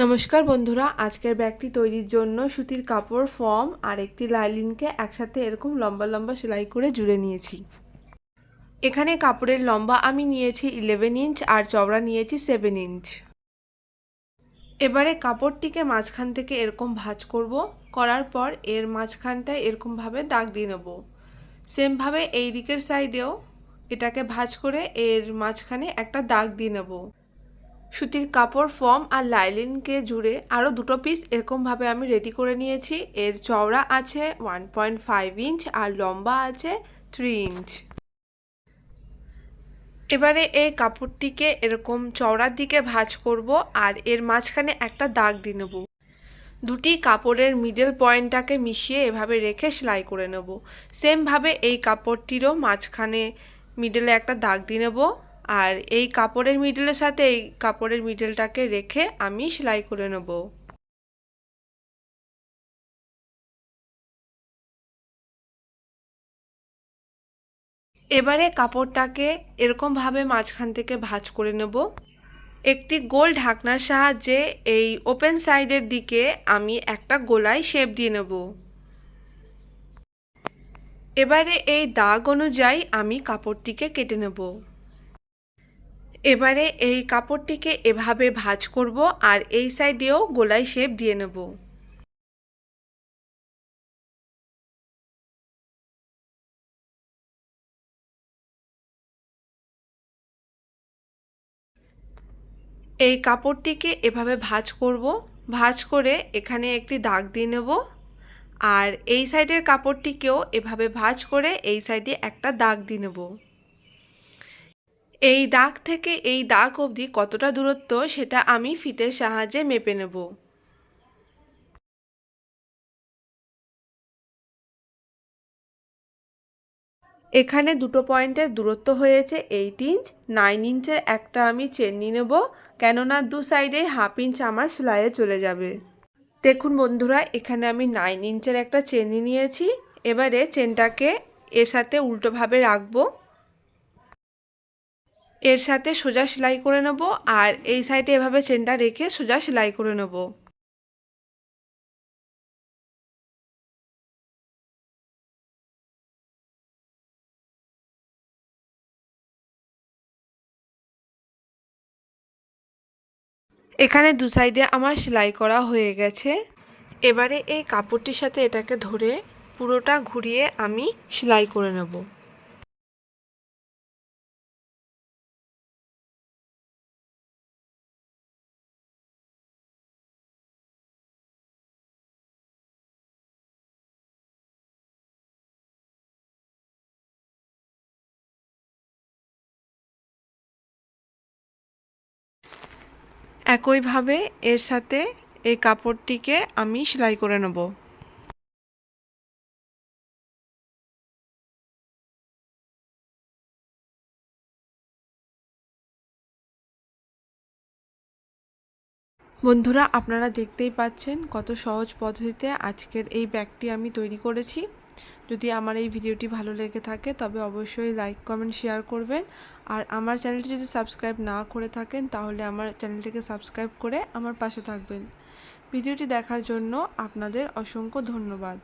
নমস্কার বন্ধুরা, আজকের ব্যাগটি তৈরির জন্য সুতির কাপড়, ফর্ম আর একটি লাইলিনকে একসাথে এরকম লম্বা লম্বা সেলাই করে জুড়ে নিয়েছি। এখানে কাপড়ের লম্বা আমি নিয়েছি 11 ইঞ্চ আর চওড়া নিয়েছি 7 ইঞ্চ। এবারে কাপড়টিকে মাঝখান থেকে এরকম ভাঁজ করব, করার পর এর মাঝখানটায় এরকমভাবে দাগ দিয়ে নেব। সেমভাবে এই দিকের সাইডেও এটাকে ভাঁজ করে এর মাঝখানে একটা দাগ দিয়ে নেব। সুতির কাপড়, ফর্ম আর লাইলিনকে জুড়ে আরও দুটো পিস এরকমভাবে আমি রেডি করে নিয়েছি। এর চওড়া আছে 1.5 ইঞ্চ আর লম্বা আছে 3 ইঞ্চ। এবারে এই কাপড়টিকে এরকম চওড়ার দিকে ভাঁজ করব আর এর মাঝখানে একটা দাগ দিয়ে নেব। দুটি কাপড়ের মিডল পয়েন্টটাকে মিশিয়ে এভাবে রেখে সেলাই করে নেব। সেমভাবে এই কাপড়টিরও মাঝখানে মিডলে একটা দাগ দিয়ে নেব আর এই কাপড়ের মিডলের সাথে এই কাপড়ের মিডলটাকে রেখে আমি সেলাই করে নেব। এবারে কাপড়টাকে এরকমভাবে মাঝখান থেকে ভাঁজ করে নেব। একটি গোল ঢাকনার সাহায্যে এই ওপেন সাইডের দিকে আমি একটা গোলায় শেপ দিয়ে নেব। এবারে এই দাগ অনুযায়ী আমি কাপড়টিকে কেটে নেব। এবারে এই কাপড়টিকে এভাবে ভাঁজ করব আর এই সাইডেও গোলাই শেপ দিয়ে নেব। এই কাপড়টিকে এভাবে ভাঁজ করব, ভাঁজ করে এখানে একটি দাগ দিয়ে নেব আর এই সাইডের কাপড়টিকেও এভাবে ভাঁজ করে এই সাইডে একটা দাগ দিয়ে নেব। এই দাগ থেকে এই দাগ অবধি কতটা দূরত্ব সেটা আমি ফিতের সাহায্যে মেপে নেব। এখানে দুটো পয়েন্টের দূরত্ব হয়েছে 8 ইঞ্চ। 9 ইঞ্চের একটা আমি চেন নিয়ে নেব, কেননা দু সাইডে হাফ ইঞ্চ আমার সেলাইয়ে চলে যাবে। দেখুন বন্ধুরা, এখানে আমি 9 ইঞ্চের একটা চেন নিয়েছি। এবারে চেনটাকে এর সাথে উল্টোভাবে রাখবো, এর সাথে সোজা সেলাই করে নেব আর এই সাইডে এভাবে চেনটা রেখে সোজা সেলাই করে নেব। এখানে দু সাইডে আমার সেলাই করা হয়ে গেছে। এবারে এই কাপড়টির সাথে এটাকে ধরে পুরোটা ঘুরিয়ে আমি সেলাই করে নেব। একইভাবে এর সাথে এই কাপড়টিকে আমি সেলাই করে নেব। বন্ধুরা, আপনারা দেখতেই পাচ্ছেন কত সহজ পদ্ধতিতে আজকের এই ব্যাগটি আমি তৈরি করেছি। যদি আমার এই ভিডিওটি ভালো লেগে থাকে তবে অবশ্যই লাইক, কমেন্ট, শেয়ার করবেন। আর আমার চ্যানেলটি যদি সাবস্ক্রাইব না করে থাকেন তাহলে আমার চ্যানেলটিকে সাবস্ক্রাইব করে আমার পাশে থাকবেন। ভিডিওটি দেখার জন্য আপনাদের অসংখ্য ধন্যবাদ।